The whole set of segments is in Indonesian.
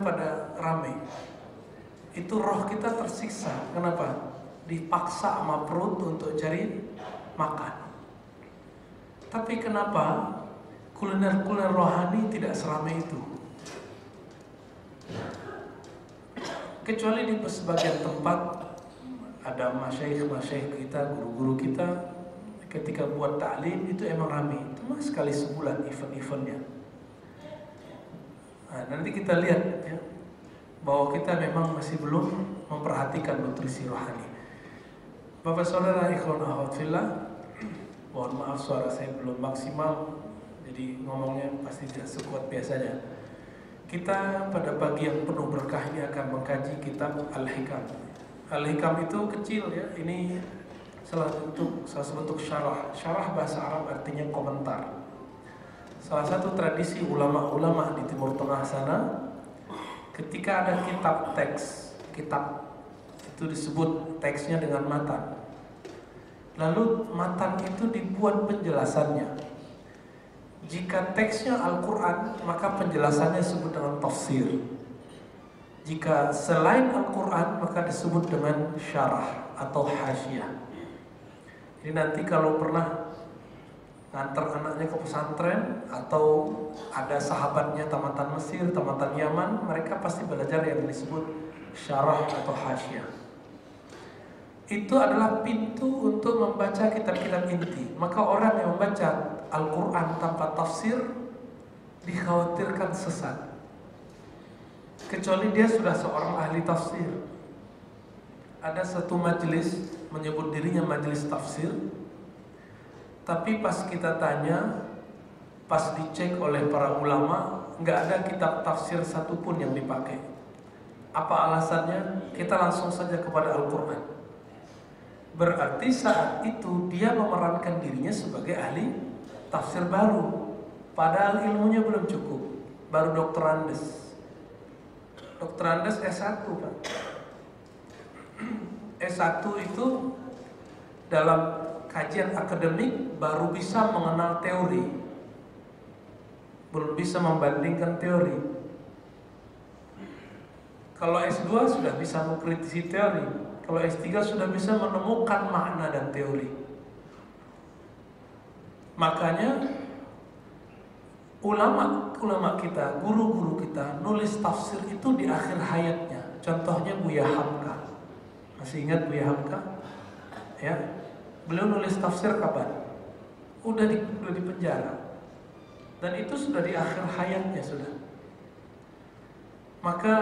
pada ramai, itu roh kita tersiksa. Kenapa? Dipaksa sama perut untuk cari makan. Tapi kenapa kuliner-kuliner rohani tidak seramai itu? Kecuali di sebagian tempat ada masyaikh kita, guru-guru kita, ketika buat ta'lim itu emang ramai. Cuma sekali sebulan event-eventnya. Nah, nanti kita lihat ya, bahwa kita memang masih belum memperhatikan nutrisi rohani. Bapak saudara ikhwan akhwat fillah, mohon maaf suara saya belum maksimal, jadi ngomongnya pasti tidak sekuat biasanya. Kita pada pagi yang penuh berkah ini akan mengkaji kitab Al-Hikam. Al-Hikam itu kecil ya, ini salah satu bentuk syarah. Syarah bahasa Arab artinya komentar. Salah satu tradisi ulama-ulama di Timur Tengah sana, ketika ada kitab teks, kitab itu disebut teksnya dengan matan. Lalu matan itu dibuat penjelasannya. Jika teksnya Al-Quran, maka penjelasannya disebut dengan tafsir. Jika selain Al-Quran, maka disebut dengan syarah atau hasyiah. Jadi nanti kalau pernah ngantar anaknya ke pesantren atau ada sahabatnya tamatan Mesir, tamatan Yaman, mereka pasti belajar yang disebut syarah atau hasyiah. Itu adalah pintu untuk membaca kitab-kitab inti. Maka orang yang membaca Al-Quran tanpa tafsir dikhawatirkan sesat, kecuali dia sudah seorang ahli tafsir. Ada satu majelis menyebut dirinya majelis tafsir, tapi pas kita tanya, pas dicek oleh para ulama, nggak ada kitab tafsir satupun yang dipakai. Apa alasannya? Kita langsung saja kepada Al-Quran. Berarti saat itu dia memerankan dirinya sebagai ahli tafsir baru, padahal ilmunya belum cukup, baru doktorandes. Doktorandes S1 Pak. S1 itu dalam kajian akademik baru bisa mengenal teori, belum bisa membandingkan teori. Kalau S2 sudah bisa mengkritisi teori, kalau S3 sudah bisa menemukan makna dan teori. Makanya ulama kita, guru-guru kita nulis tafsir itu di akhir hayatnya. Contohnya Buya Hamka. Masih ingat Buya Hamka? Ya. Beliau nulis tafsir kapan? Udah di penjara. Dan itu sudah di akhir hayatnya sudah. Maka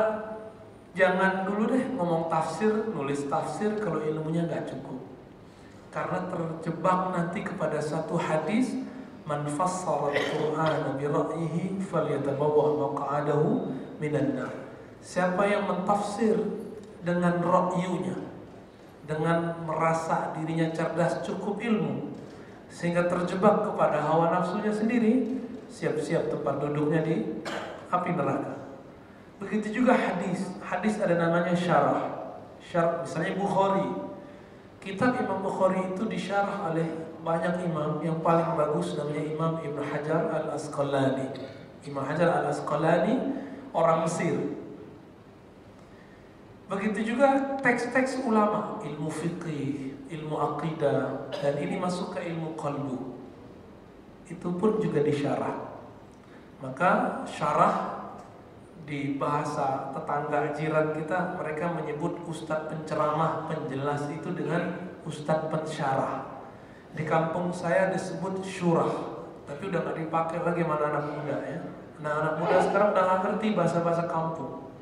jangan dulu deh ngomong tafsir, nulis tafsir kalau ilmunya nggak cukup. Karena terjebak nanti kepada satu hadis, man fassara al-Qur'ana bi ra'yihi falyatabawwa maq'adahu minan nar. Siapa yang mentafsir dengan ra'yunya, dengan merasa dirinya cerdas cukup ilmu, sehingga terjebak kepada hawa nafsunya sendiri, siap-siap tempat duduknya di api neraka. Begitu juga hadis. Hadis ada namanya syarah. Misalnya Bukhari. Kitab Imam Bukhari itu disyarah oleh banyak imam. Yang paling bagus namanya Imam Ibn Hajar Al-Asqalani. Imam Hajar Al-Asqalani orang Mesir. Begitu juga teks-teks ulama, ilmu fiqih, ilmu aqidah, dan ini masuk ke ilmu qalbu. Itu pun juga disyarah. Maka syarah di bahasa tetangga jiran kita, mereka menyebut ustadz penceramah, penjelas itu dengan ustadz pensyarah. Di kampung saya disebut syurah, tapi udah gak dipakai lagi mana anak muda ya. Nah anak muda sekarang udah gak ngerti bahasa-bahasa kampung,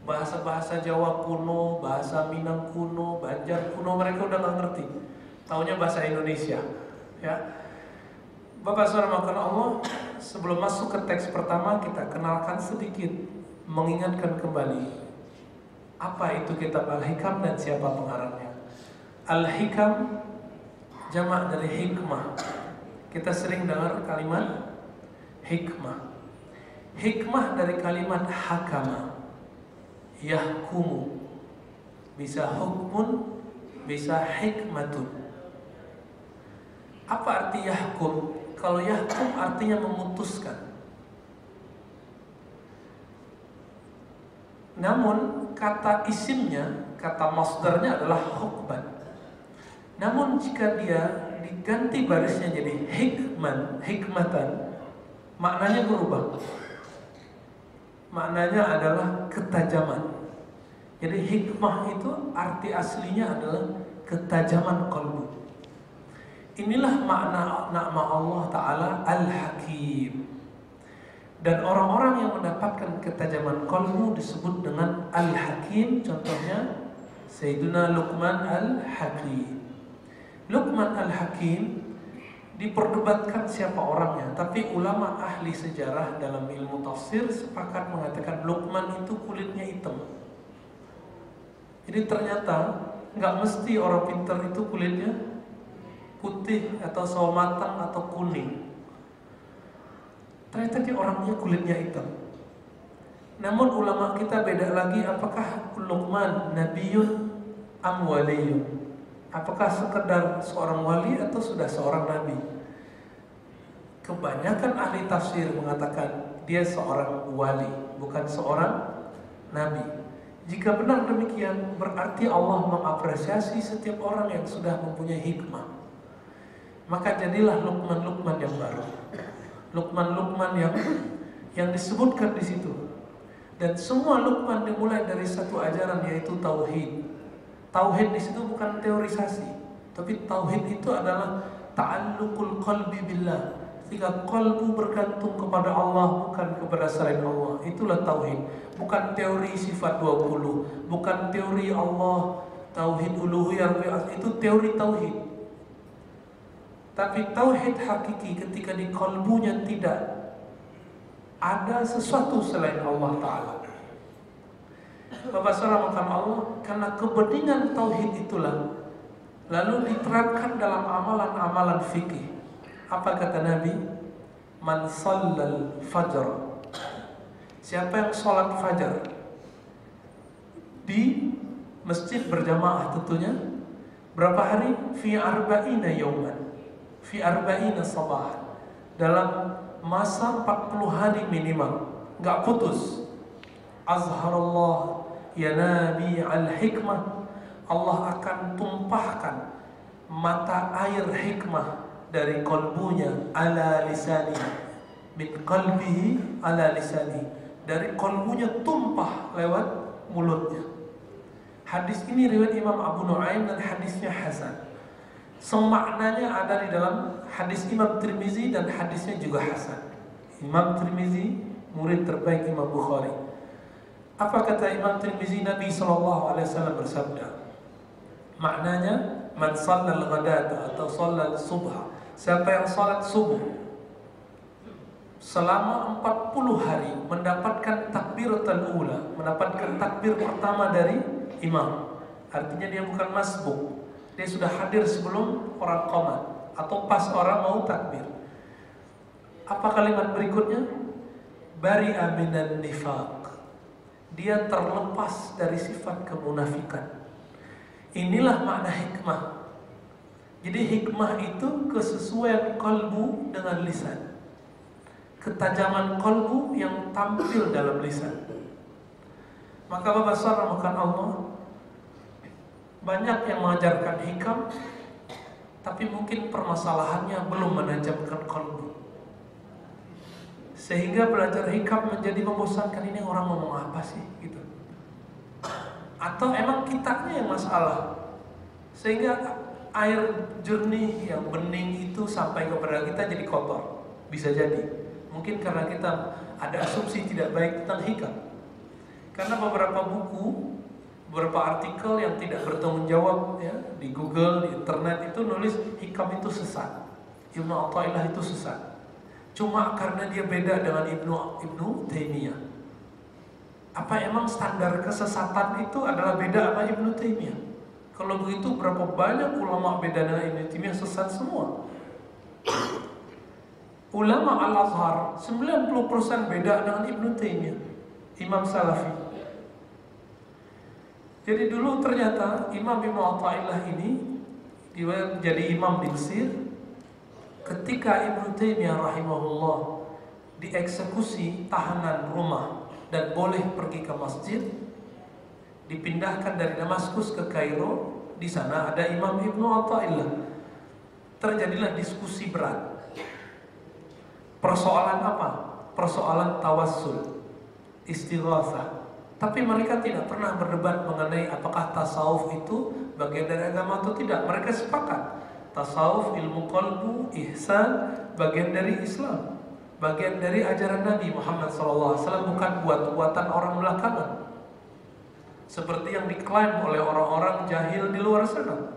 bahasa-bahasa Jawa kuno, bahasa Minang kuno, Banjar kuno, mereka udah gak ngerti. Taunya bahasa Indonesia ya. Bapak saudara makan Allah, sebelum masuk ke teks pertama, kita kenalkan sedikit, mengingatkan kembali apa itu kitab Al-Hikam dan siapa pengarangnya. Al-Hikam jamak dari hikmah. Kita sering dengar kalimat hikmah. Hikmah dari kalimat hakama, yahkumu. Bisa hukmun, bisa hikmatun. Apa arti yahkum? Kalau yahkum artinya memutuskan. Namun kata isimnya, kata masdarnya adalah hukman. Namun jika dia diganti barisnya jadi hikmatan, maknanya berubah. Maknanya adalah ketajaman. Jadi hikmah itu arti aslinya adalah ketajaman qalbu. Inilah makna nama Allah Ta'ala Al-Hakim. Dan orang-orang yang mendapatkan ketajaman qalbu disebut dengan Al-Hakim. Contohnya Sayyidina Luqman Al-Hakim. Luqman Al-Hakim diperdebatkan siapa orangnya, tapi ulama ahli sejarah dalam ilmu tafsir sepakat mengatakan Luqman itu kulitnya hitam. Jadi ternyata nggak mesti orang pintar itu kulitnya putih atau sawo matang atau kuning. Ternyata dia orangnya kulitnya hitam. Namun ulama kita beda lagi, apakah Luqman nabiyun am waliyun? Apakah sekedar seorang wali atau sudah seorang nabi? Kebanyakan ahli tafsir mengatakan dia seorang wali, bukan seorang nabi. Jika benar demikian, berarti Allah mengapresiasi setiap orang yang sudah mempunyai hikmah. Maka jadilah Luqman yang baru. Luqman yang disebutkan di situ. Dan semua Luqman dimulai dari satu ajaran, yaitu tauhid. Tauhid di situ bukan teorisasi, tapi tauhid itu adalah ta'alluqul qalbi billah. Jika qalbu bergantung kepada Allah, bukan kepada selain Allah. Itulah tauhid. Bukan teori sifat 20, bukan teori Allah, tauhid uluhiyah, itu teori tauhid. Tapi tauhid hakiki ketika di qalbunya tidak ada sesuatu selain Allah Ta'ala. Bapak saudara makan Allah, karena kebeningan tauhid itulah lalu diterapkan dalam amalan-amalan fikih. Apa kata Nabi? Man shallal fajr. Siapa yang sholat fajar di masjid berjamaah tentunya, berapa hari? Fi arba'ina yawman, fi arba'ina sabah, dalam masa 40 hari minimal, nggak putus. Azharallah ya Nabi al-hikmah, Allah akan tumpahkan mata air hikmah dari kalbunya ala lisani, min qalbihi ala lisani, dari kalbunya tumpah lewat mulutnya. Hadis ini riwayat Imam Abu Nuaim dan hadisnya hasan. Semaknanya ada di dalam hadis Imam Tirmizi dan hadisnya juga hasan. Imam Tirmizi murid terbaik Imam Bukhari. Apa kata Imam Tirmizi? Nabi SAW bersabda, maknanya man shallal ghadata atau shallal subha, siapa yang salat subuh selama 40 hari mendapatkan takbiratul ula, mendapatkan takbir pertama dari imam. Artinya dia bukan masbuk, dia sudah hadir sebelum orang qomat atau pas orang mau takbir. Apa kalimat berikutnya? Bari'a minan nifaq, dia terlepas dari sifat kemunafikan. Inilah makna hikmah. Jadi hikmah itu kesesuaian kalbu dengan lisan, ketajaman kalbu yang tampil dalam lisan. Maka Bapak saudara makan Allah, banyak yang mengajarkan hikam, tapi mungkin permasalahannya belum menajamkan kalbu, sehingga belajar hikam menjadi membosankan. Ini orang ngomong apa sih gitu. Atau emang kitabnya yang masalah, sehingga air jernih yang bening itu sampai kepada kita jadi kotor. Bisa jadi, mungkin karena kita ada asumsi tidak baik tentang hikam. Karena beberapa buku, beberapa artikel yang tidak bertanggung jawab ya, di Google, di internet itu nulis hikam itu sesat, Ibnu Athaillah itu sesat. Cuma karena dia beda dengan Ibnu Taimiyah. Apa emang standar kesesatan itu adalah beda sama Ibnu Taimiyah? Kalau begitu berapa banyak ulama beda dengan Ibnu Taimiyah sesat semua? Ulama Al-Azhar 90% beda dengan Ibnu Taimiyah, Imam Salafi. Jadi dulu ternyata Imam Ibnu Athaillah ini dia jadi imam di Mesir. Ketika Ibnu Taimiyah rahimahullah dieksekusi tahanan rumah dan boleh pergi ke masjid, dipindahkan dari Damaskus ke Kairo. Di sana ada Imam Ibnu Athaillah. Terjadilah diskusi berat. Persoalan apa? Persoalan tawassul, istighatsah. Tapi mereka tidak pernah berdebat mengenai apakah tasawuf itu bagian dari agama atau tidak. Mereka sepakat tasawuf, ilmu qalbu, ihsan bagian dari Islam, bagian dari ajaran Nabi Muhammad SAW, bukan buat-buatan orang belakangan seperti yang diklaim oleh orang-orang jahil di luar sana.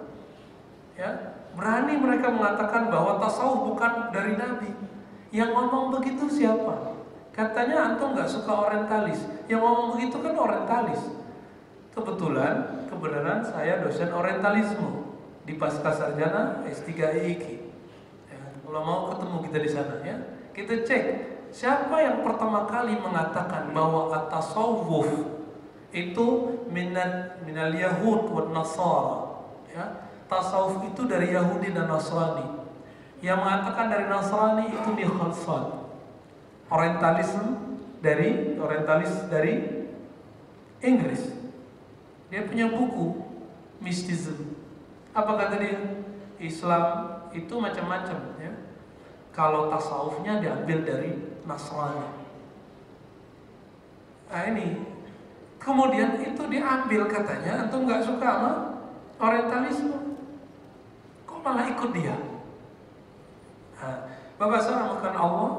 Ya, berani mereka mengatakan bahwa tasawuf bukan dari Nabi. Yang ngomong begitu siapa? Katanya antum nggak suka orientalis. Yang ngomong begitu kan orientalis. Kebetulan saya dosen orientalisme di Pascasarjana S3 IIK. Ya, kalau mau ketemu kita di sana ya, kita cek siapa yang pertama kali mengatakan bahwa at-tasawuf itu minal Yahud wa Nasara. Ya, tasawuf itu dari Yahudi dan Nasrani. Yang mengatakan dari Nasrani itu di Khalsan. Orientalis dari Inggris. Dia punya buku Mysticism. Apa kata dia? Islam itu macam-macam ya. Kalau tasawufnya diambil dari Nasrani. Nah ini, kemudian itu diambil katanya, antum nggak suka sama orientalisme, kok malah ikut dia? Nah, Bapak saudara makan Allah,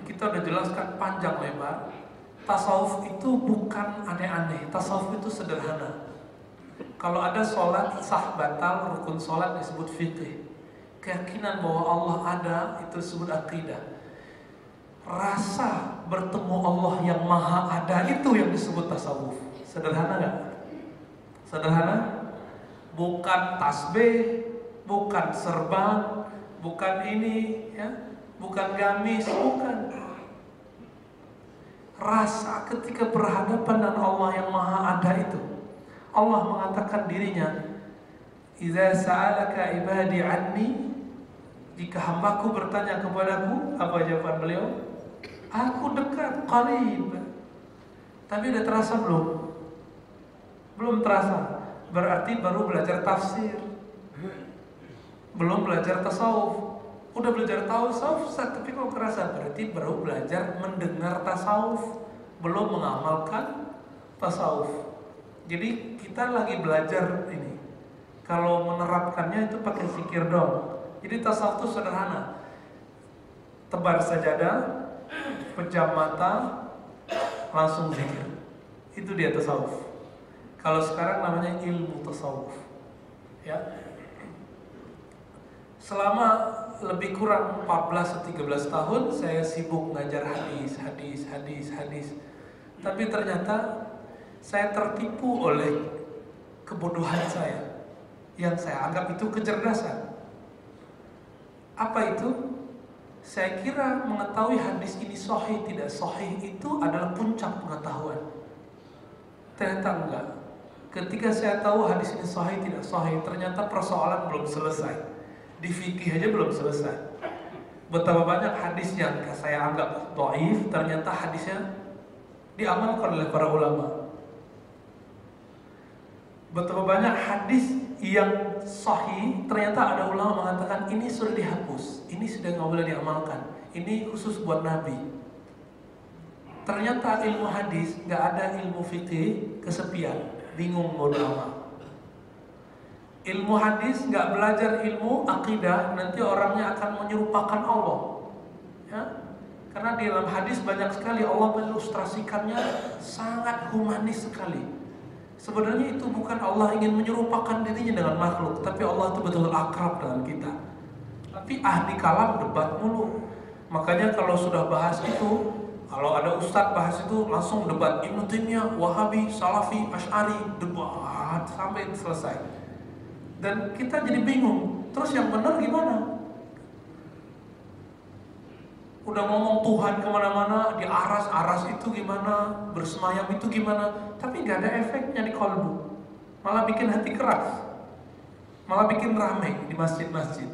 kita udah jelaskan panjang lebar. Tasawuf itu bukan aneh-aneh, tasawuf itu sederhana. Kalau ada sholat sah batal, rukun sholat disebut fiqih. Keyakinan bahwa Allah ada itu disebut akidah. Rasa bertemu Allah yang maha ada itu yang disebut tasawuf. Sederhana nggak? Sederhana? Bukan tasbih, bukan serban, bukan ini, ya, bukan gamis, bukan. Rasa ketika berhadapan dengan Allah yang maha ada itu. Allah mengatakan dirinya, "Idza sa'alaka ibadi anni," jika hambaku bertanya kepadaku, apa jawaban beliau? Aku dekat, qarib. Tapi udah terasa belum? Belum terasa. Berarti baru belajar tafsir. Belum belajar tasawuf. Udah belajar tasawuf, tapi kok kerasa? Berarti baru belajar mendengar tasawuf, belum mengamalkan tasawuf. Jadi kita lagi belajar ini. Kalau menerapkannya itu pakai zikir dong. Jadi tasawuf itu sederhana. Tebar sajadah, pejam mata, langsung zikir. Itu dia tasawuf. Kalau sekarang namanya ilmu tasawuf. Ya. Selama lebih kurang 14 atau 13 tahun saya sibuk ngajar hadis. Tapi ternyata saya tertipu oleh kebodohan saya yang saya anggap itu kecerdasan. Apa itu? Saya kira mengetahui hadis ini sahih tidak sahih itu adalah puncak pengetahuan. Ternyata enggak. Ketika saya tahu hadis ini sahih tidak sahih, ternyata persoalan belum selesai. Di fikih aja belum selesai. Betapa banyak hadis yang saya anggap dhaif, ternyata hadisnya diamalkan oleh para ulama. Betapa banyak hadis yang sahih, ternyata ada ulama mengatakan ini sudah dihapus, ini sudah nggak boleh diamalkan, ini khusus buat Nabi. Ternyata ilmu hadis nggak ada ilmu fikih, kesepian, bingung mau amal. Ilmu hadis nggak belajar ilmu akidah, nanti orangnya akan menyerupakan Allah. Ya? Karena di dalam hadis banyak sekali Allah mengilustrasikannya sangat humanis sekali. Sebenarnya itu bukan Allah ingin menyerupakan dirinya dengan makhluk, tapi Allah itu betul-betul akrab dengan kita. Tapi ahli kalam debat mulu. Makanya kalau sudah bahas itu, kalau ada ustadz bahas itu langsung debat Ibnu Taimiyah, Wahabi, Salafi, Asy'ari, debat sampai selesai. Dan kita jadi bingung. Terus yang benar gimana? Udah ngomong Tuhan kemana-mana, di aras itu gimana, bersemayam itu gimana, tapi nggak ada efeknya di kolbu. Malah bikin hati keras, malah bikin ramai di masjid-masjid.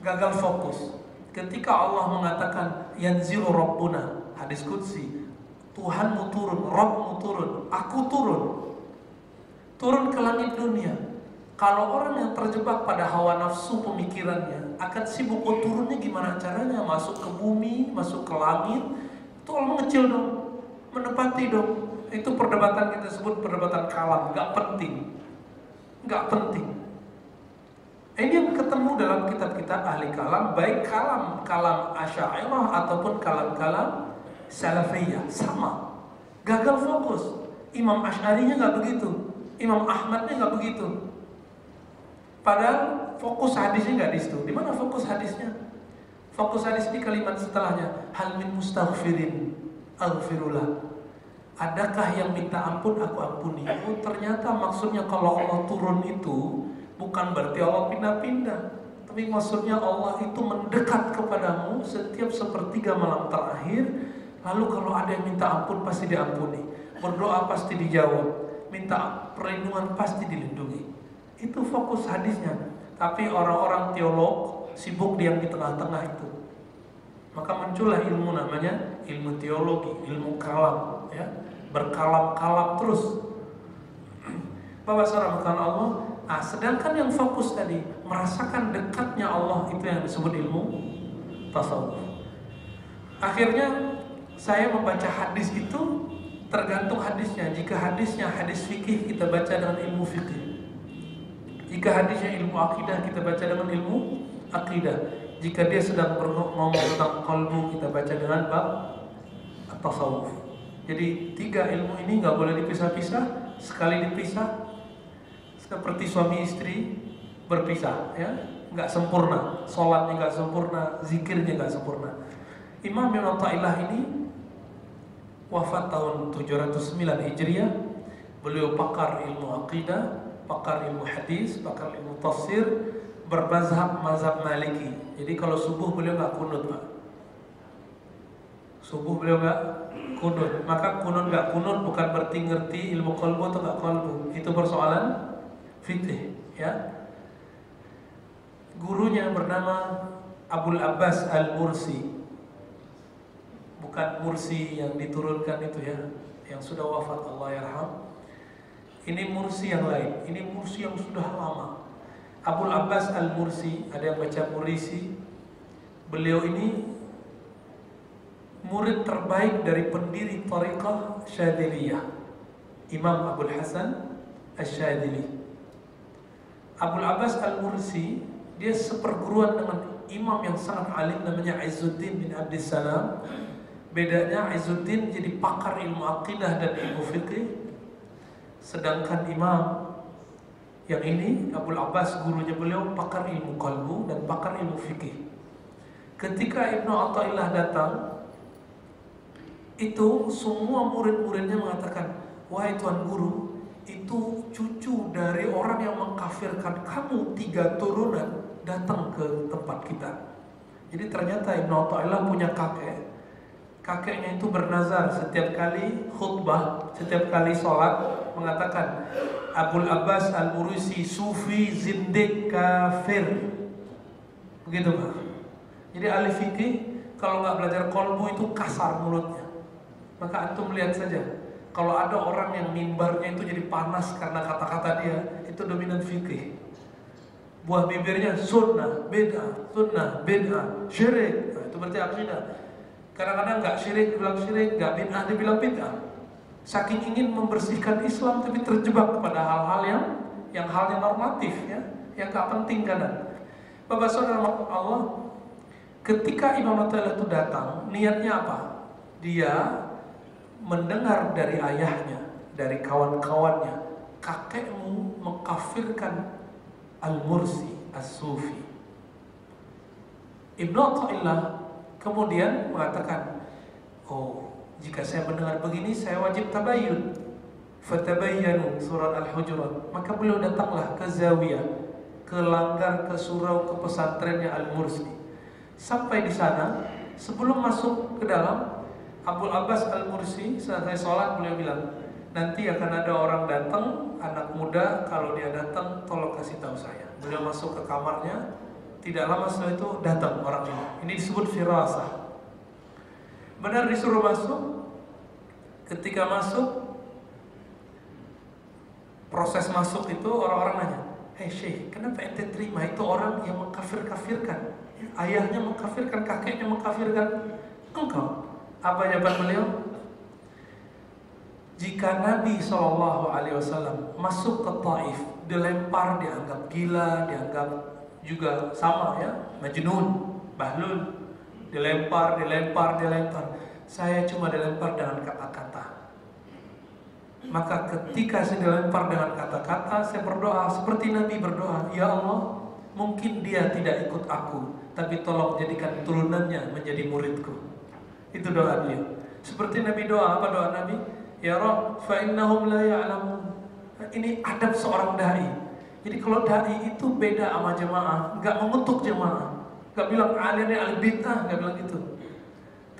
Gagal fokus. Ketika Allah mengatakan yanzilu Rabbuna, hadis qudsi, Tuhanmu turun, Rabbmu turun, aku turun. turun ke langit dunia. Kalau orang yang terjebak pada hawa nafsu pemikirannya akan sibuk, oh turunnya gimana caranya, masuk ke bumi, masuk ke langit, itu Allah mengecil dong, menepati dong. Itu perdebatan kita sebut perdebatan kalam, gak penting. Ini yang ketemu dalam kitab-kitab ahli kalam, baik kalam Asy'ariyah ataupun kalam Salafiyah, sama. Gagal fokus. Imam Asy'arinya nggak begitu, Imam Ahmadnya nggak begitu. Padahal fokus hadisnya nggak di situ. Di mana fokus hadisnya? Fokus hadis di kalimat setelahnya, hal min mustaghfirin aghfirullah. Adakah yang minta ampun aku ampuni? Oh, ternyata maksudnya kalau Allah turun itu bukan berarti Allah pindah-pindah, tapi maksudnya Allah itu mendekat kepadamu setiap sepertiga malam terakhir. Lalu kalau ada yang minta ampun pasti diampuni, berdoa pasti dijawab, minta perlindungan pasti dilindungi. Itu fokus hadisnya. Tapi orang-orang teolog sibuk yang di tengah-tengah itu. Maka muncullah ilmu namanya ilmu teologi, ilmu kalam, ya. Berkalam-kalam terus. Bapak saudara Allah. Nah, sedangkan yang fokus tadi merasakan dekatnya Allah, itu yang disebut ilmu tasawuf. Akhirnya saya membaca hadis itu tergantung hadisnya. Jika hadisnya hadis fikih, kita baca dengan ilmu fikih. Jika hadisnya ilmu akidah, kita baca dengan ilmu akidah. Jika dia sedang ngomong tentang qalbu, kita baca dengan bab tasawuf. Jadi 3 ilmu ini nggak boleh dipisah-pisah. Sekali dipisah, seperti suami istri berpisah, ya, nggak sempurna. Sholatnya nggak sempurna, zikirnya nggak sempurna. Imam Ibn Athaillah ini wafat tahun 709 Hijriah. Beliau pakar ilmu akidah, pakar ilmu hadis, pakar ilmu tafsir, bermazhab mazhab Maliki. Jadi kalau subuh beliau nggak kunut, Pak. Subuh beliau nggak kunut. Maka kunut nggak kunut bukan berarti ngerti ilmu qalbu atau nggak qalbu. Itu persoalan fikih, ya. Gurunya bernama Abul Abbas Al-Mursi. Bukan Mursi yang diturunkan itu, ya, yang sudah wafat, Allah yarham. Ini Mursi yang lain. Ini Mursi yang sudah lama. Abul Abbas Al-Mursi, ada yang baca Murisi. Beliau ini murid terbaik dari pendiri Thariqah Syadiliyah, Imam Abul Hasan Asy-Syadili. Abul Abbas Al-Mursi, dia seperguruan dengan imam yang sangat alim namanya Izzuddin bin Abdissalam. Bedanya Izzuddin jadi pakar ilmu akidah dan ilmu fikih, sedangkan imam yang ini Abul Abbas, gurunya beliau, pakar ilmu qalbu dan pakar ilmu fikih. Ketika Ibnu Athaillah datang, itu semua murid-muridnya mengatakan, wahai tuan guru, itu cucu dari orang yang mengkafirkan kamu 3 turunan datang ke tempat kita. Jadi ternyata Ibnu Athaillah punya kakek. Kakeknya itu bernazar setiap kali khutbah, setiap kali sholat mengatakan, Abul Abbas Al-Mursi sufi zindik kafir. Begitu, Pak. Jadi ahli fikih kalau nggak belajar qalbu itu kasar mulutnya. Maka antum lihat saja, kalau ada orang yang mimbarnya itu jadi panas karena kata-kata dia, itu dominan fikih. Buah bibirnya sunnah, bid'ah, syirik. Nah, itu berarti akidah. Kadang-kadang nggak syirik dibilang syirik, nggak bid'ah dibilang bid'ah. Saking ingin membersihkan Islam tapi terjebak kepada hal-hal yang halnya normatif, ya, yang nggak penting kadang. Bapak saudara Allah, ketika Imam Athaillah itu datang, niatnya apa? Dia mendengar dari ayahnya, dari kawan-kawannya, kakekmu mengkafirkan Al-Mursi As-Sufi. Ibnu Athaillah kemudian mengatakan, oh, jika saya mendengar begini, saya wajib tabayyun. Fatabayyanu, surat Al-Hujurat. Maka beliau datanglah ke zawiyah, ke langgar, ke surau, ke pesantrennya Al-Mursi. Sampai di sana, sebelum masuk ke dalam, Abul Abbas Al-Mursi selesai sholat, beliau bilang, nanti akan ada orang datang, anak muda, kalau dia datang tolong kasih tahu saya. Beliau masuk ke kamarnya, tidak lama setelah itu datang orang ini. Ini disebut firasah. Benar disuruh masuk. Ketika masuk, Proses masuk itu orang-orang nanya, "Hei Syekh, kenapa ente terima itu orang yang mengkafir-kafirkan? Ayahnya mengkafirkan, kakeknya mengkafirkan engkau." Apa jawaban beliau? Jika Nabi SAW masuk ke Taif, dilempar, dianggap gila, dianggap juga sama ya, majnun, bahlul, dilempar. Saya cuma dilempar dengan kata-kata. Maka ketika saya dilempar dengan kata-kata, saya berdoa seperti Nabi berdoa, "Ya Allah, mungkin dia tidak ikut aku, tapi tolong jadikan turunannya menjadi muridku." Itu doa dia. Seperti Nabi doa, apa doa Nabi? "Ya Rabb, fa innahum la ya'lamun." Ini adab seorang dai. Jadi kalau dai itu beda sama jemaah, nggak mengutuk jemaah, nggak bilang aliannya ahli bid'ah, nggak bilang gitu.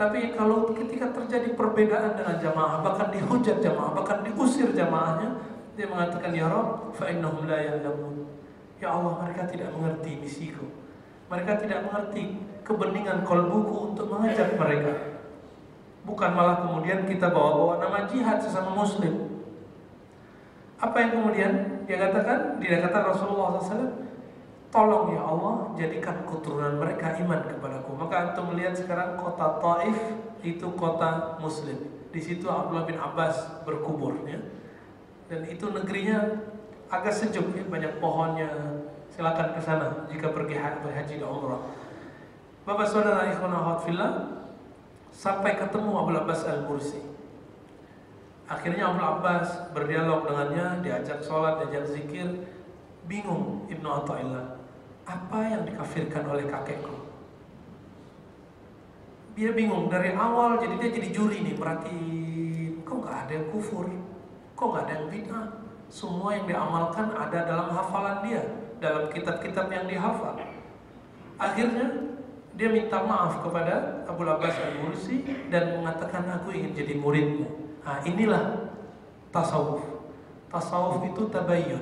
Tapi kalau ketika terjadi perbedaan dengan jamaah, bahkan dihujat jamaah, bahkan diusir jamaahnya, dia mengatakan, "Ya Rabb, fa innahum la ya'lamun." Ya Allah, mereka tidak mengerti misiku. Mereka tidak mengerti kebeningan kalbuku untuk mengajak mereka. Bukan malah kemudian kita bawa-bawa nama jihad sesama muslim. Apa yang kemudian dia katakan? Dia kata Rasulullah SAW, "Tolong ya Allah, jadikan keturunan mereka iman kepadaku." Maka antum melihat sekarang kota Taif itu kota muslim. Di situ Abdullah bin Abbas berkubur ya. Dan itu negerinya agak sejuk ya, banyak pohonnya. Silakan ke sana jika pergi haji dan umrah. Bapak saudara ikhwan akhwat fillah, sampai ketemu Abu Abbas Al-Mursi. Akhirnya Abu Abbas berdialog dengannya, diajak sholat, diajak zikir. Bingung Ibnu Athaillah, apa yang dikafirkan oleh kakekku? Dia bingung dari awal, jadi dia jadi juri nih, perhatiin, kok nggak ada yang kufur, kok nggak ada yang bid'ah. Semua yang diamalkan ada dalam hafalan dia, dalam kitab-kitab yang dihafal. Akhirnya dia minta maaf kepada Abu Abbas Al-Mursi dan mengatakan, "Aku ingin jadi muridmu." Nah, inilah tasawuf. Tasawuf itu tabayyun.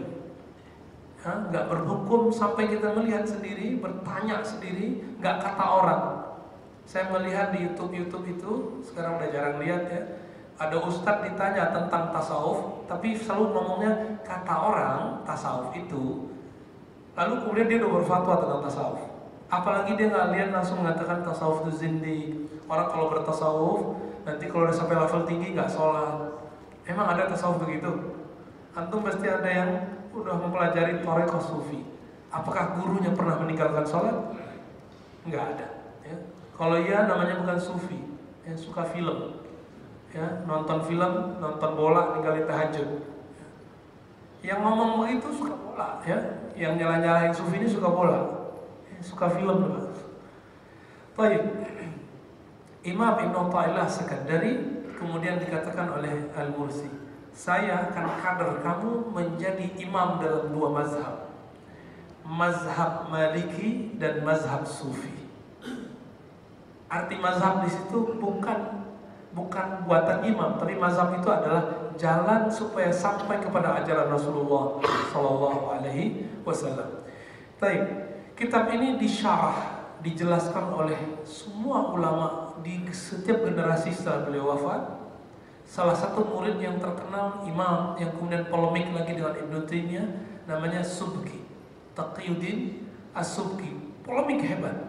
Nggak berhukum sampai kita melihat sendiri, bertanya sendiri, nggak kata orang. Saya melihat di YouTube itu, sekarang udah jarang lihat ya, ada ustadz ditanya tentang tasawuf, tapi selalu ngomongnya kata orang tasawuf itu, lalu kemudian dia udah berfatwa tentang tasawuf. Apalagi dia nggak lihat langsung mengatakan tasawuf itu zindik. Orang kalau bertasawuf, nanti kalau udah sampai level tinggi nggak sholat. Emang ada tasawuf begitu? Antum pasti ada yang udah mempelajari thariqah sufi. Apakah gurunya pernah meninggalkan sholat? Nggak ada ya. Kalau iya namanya bukan sufi ya, suka film ya, nonton film, nonton bola, ninggalin tahajud. Yang ngomong begitu suka bola ya, yang nyala-nyalain sufi ini suka bola, suka film juga. Baik, Imam Ibn Athaillah Sekandari kemudian dikatakan oleh Al-Mursi, "Saya akan kader kamu menjadi imam dalam dua mazhab, mazhab Maliki dan mazhab Sufi." Arti mazhab di situ bukan buatan imam, tapi mazhab itu adalah jalan supaya sampai kepada ajaran Rasulullah Sallallahu Alaihi Wasallam. Baik, kitab ini disyarah, dijelaskan oleh semua ulama di setiap generasi setelah beliau wafat. Salah satu murid yang terkenal, imam yang kemudian polemik lagi dengan Ibnu Taimiyah, namanya Subki, Taqiyuddin As-Subki, polemik hebat.